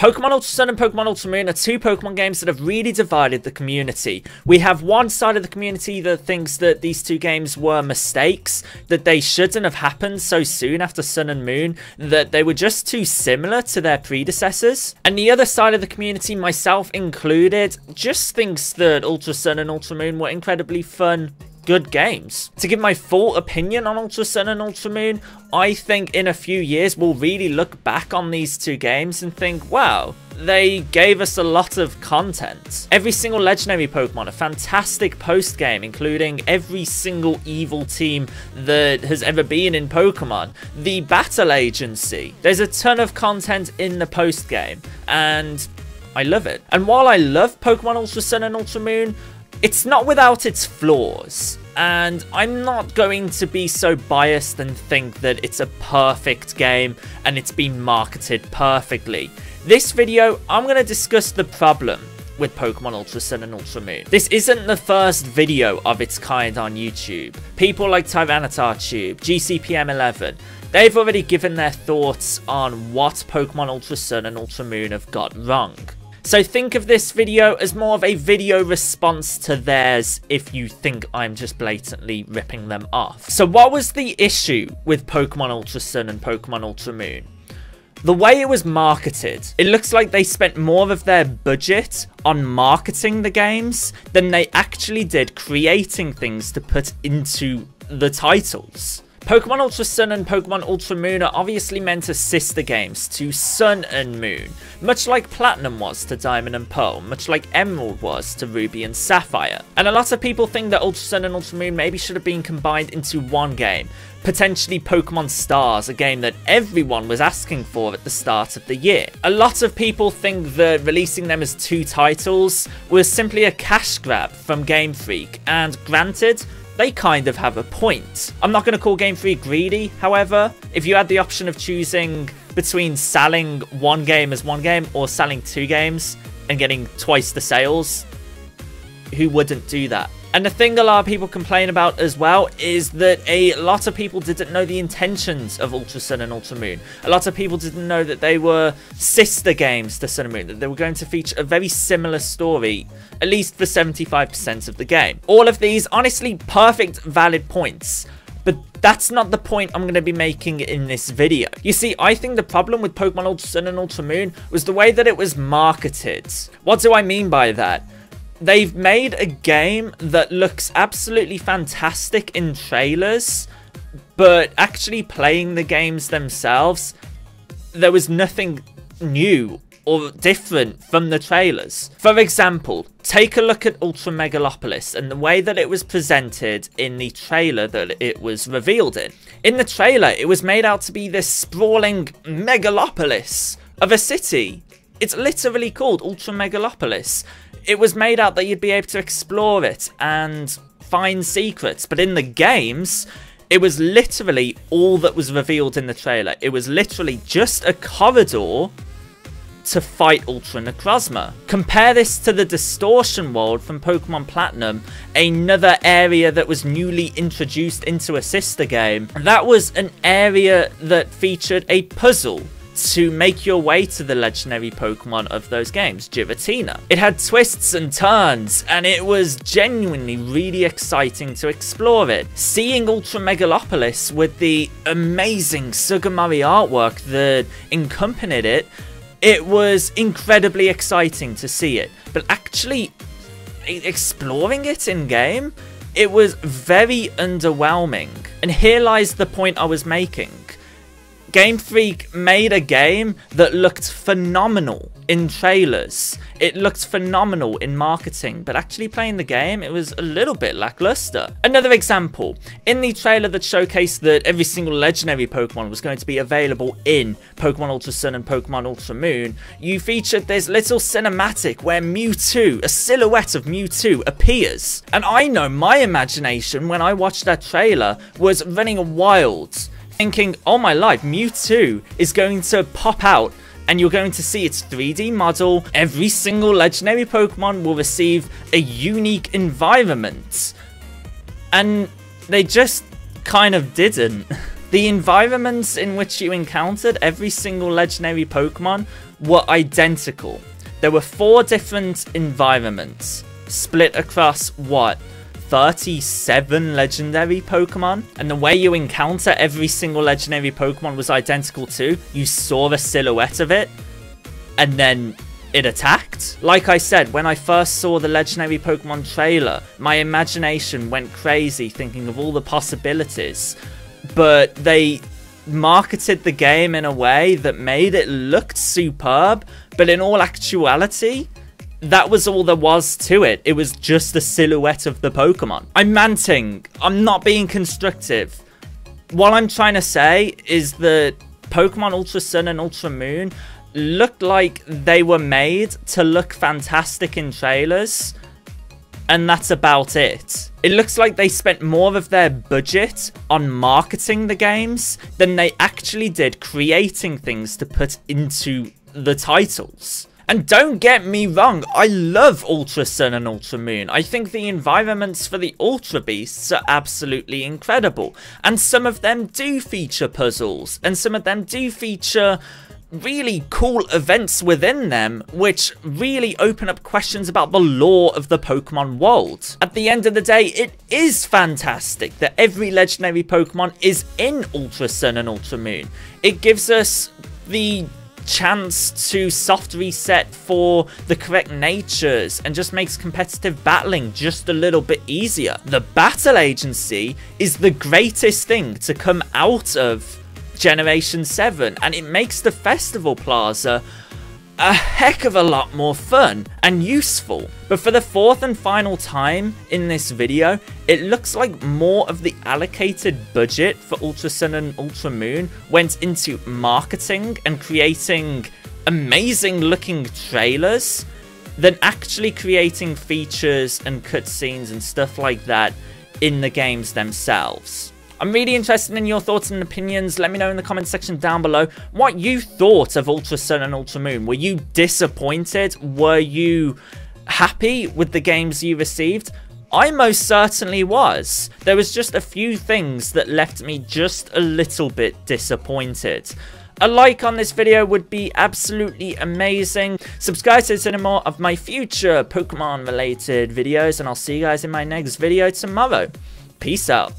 Pokemon Ultra Sun and Pokemon Ultra Moon are two Pokemon games that have really divided the community. We have one side of the community that thinks that these two games were mistakes, that they shouldn't have happened so soon after Sun and Moon, that they were just too similar to their predecessors. And the other side of the community, myself included, just thinks that Ultra Sun and Ultra Moon were incredibly fun, good games. To give my full opinion on Ultra Sun and Ultra Moon, I think in a few years we'll really look back on these two games and think, wow, they gave us a lot of content. Every single legendary Pokemon, a fantastic post-game, including every single evil team that has ever been in Pokemon. The battle agency. There's a ton of content in the post-game, and I love it. And while I love Pokemon Ultra Sun and Ultra Moon, it's not without its flaws, and I'm not going to be so biased and think that it's a perfect game and it's been marketed perfectly. This video, I'm going to discuss the problem with Pokemon Ultra Sun and Ultra Moon. This isn't the first video of its kind on YouTube. People like TyranitarTube, GCPM11, they've already given their thoughts on what Pokemon Ultra Sun and Ultra Moon have got wrong. So think of this video as more of a video response to theirs if you think I'm just blatantly ripping them off. So what was the issue with Pokemon Ultra Sun and Pokemon Ultra Moon? The way it was marketed, it looks like they spent more of their budget on marketing the games than they actually did creating things to put into the titles. Pokemon Ultra Sun and Pokemon Ultra Moon are obviously meant as sister games to Sun and Moon, much like Platinum was to Diamond and Pearl, much like Emerald was to Ruby and Sapphire. And a lot of people think that Ultra Sun and Ultra Moon maybe should have been combined into one game, potentially Pokemon Stars, a game that everyone was asking for at the start of the year. A lot of people think that releasing them as two titles was simply a cash grab from Game Freak, and granted, they kind of have a point. I'm not going to call Game Freak greedy, however. If you had the option of choosing between selling one game as one game or selling two games and getting twice the sales, who wouldn't do that? And the thing a lot of people complain about as well is that a lot of people didn't know the intentions of Ultra Sun and Ultra Moon. A lot of people didn't know that they were sister games to Sun and Moon, that they were going to feature a very similar story, at least for 75% of the game. All of these, honestly, perfect, valid points. But that's not the point I'm going to be making in this video. You see, I think the problem with Pokemon Ultra Sun and Ultra Moon was the way that it was marketed. What do I mean by that? They've made a game that looks absolutely fantastic in trailers, but actually playing the games themselves, there was nothing new or different from the trailers. For example, take a look at Ultra Megalopolis and the way that it was presented in the trailer that it was revealed in. In the trailer, it was made out to be this sprawling megalopolis of a city. It's literally called Ultra Megalopolis. It was made out that you'd be able to explore it and find secrets, but in the games, it was literally all that was revealed in the trailer. It was literally just a corridor to fight Ultra Necrozma. Compare this to the Distortion World from Pokemon Platinum, another area that was newly introduced into a sister game. That was an area that featured a puzzle to make your way to the legendary Pokemon of those games, Giratina. It had twists and turns, and it was genuinely really exciting to explore it. Seeing Ultra Megalopolis with the amazing Sugimori artwork that accompanied it, it was incredibly exciting to see it. But actually exploring it in-game, it was very underwhelming. And here lies the point I was making. Game Freak made a game that looked phenomenal in trailers. It looked phenomenal in marketing, but actually playing the game, it was a little bit lackluster. Another example, in the trailer that showcased that every single legendary Pokemon was going to be available in Pokemon Ultra Sun and Pokemon Ultra Moon, you featured this little cinematic where Mewtwo, a silhouette of Mewtwo, appears. And I know my imagination when I watched that trailer was running wild, thinking, oh my life, Mewtwo is going to pop out and you're going to see its 3D model. Every single legendary Pokemon will receive a unique environment. And they just kind of didn't. The environments in which you encountered every single legendary Pokemon were identical. There were 4 different environments split across, what, 37 legendary Pokemon? And the way you encounter every single legendary Pokemon was identical too. You saw the silhouette of it, and then it attacked. Like I said, when I first saw the legendary Pokemon trailer, my imagination went crazy thinking of all the possibilities. But they marketed the game in a way that made it look superb, but in all actuality, that was all there was to it. It was just the silhouette of the Pokemon. I'm ranting. I'm not being constructive. What I'm trying to say is that Pokemon Ultra Sun and Ultra Moon looked like they were made to look fantastic in trailers, and that's about it. It looks like they spent more of their budget on marketing the games than they actually did creating things to put into the titles. And don't get me wrong, I love Ultra Sun and Ultra Moon. I think the environments for the Ultra Beasts are absolutely incredible. And some of them do feature puzzles, and some of them do feature really cool events within them, which really open up questions about the lore of the Pokemon world. At the end of the day, it is fantastic that every legendary Pokemon is in Ultra Sun and Ultra Moon. It gives us the chance to soft reset for the correct natures and just makes competitive battling just a little bit easier. The battle agency is the greatest thing to come out of Generation 7, and it makes the Festival Plaza a heck of a lot more fun and useful. But for the 4th and final time in this video, it looks like more of the allocated budget for Ultra Sun and Ultra Moon went into marketing and creating amazing looking trailers than actually creating features and cutscenes and stuff like that in the games themselves. I'm really interested in your thoughts and opinions. Let me know in the comment section down below what you thought of Ultra Sun and Ultra Moon. Were you disappointed? Were you happy with the games you received? I most certainly was. There was just a few things that left me just a little bit disappointed. A like on this video would be absolutely amazing. Subscribe to see more of my future Pokemon related videos, and I'll see you guys in my next video tomorrow. Peace out.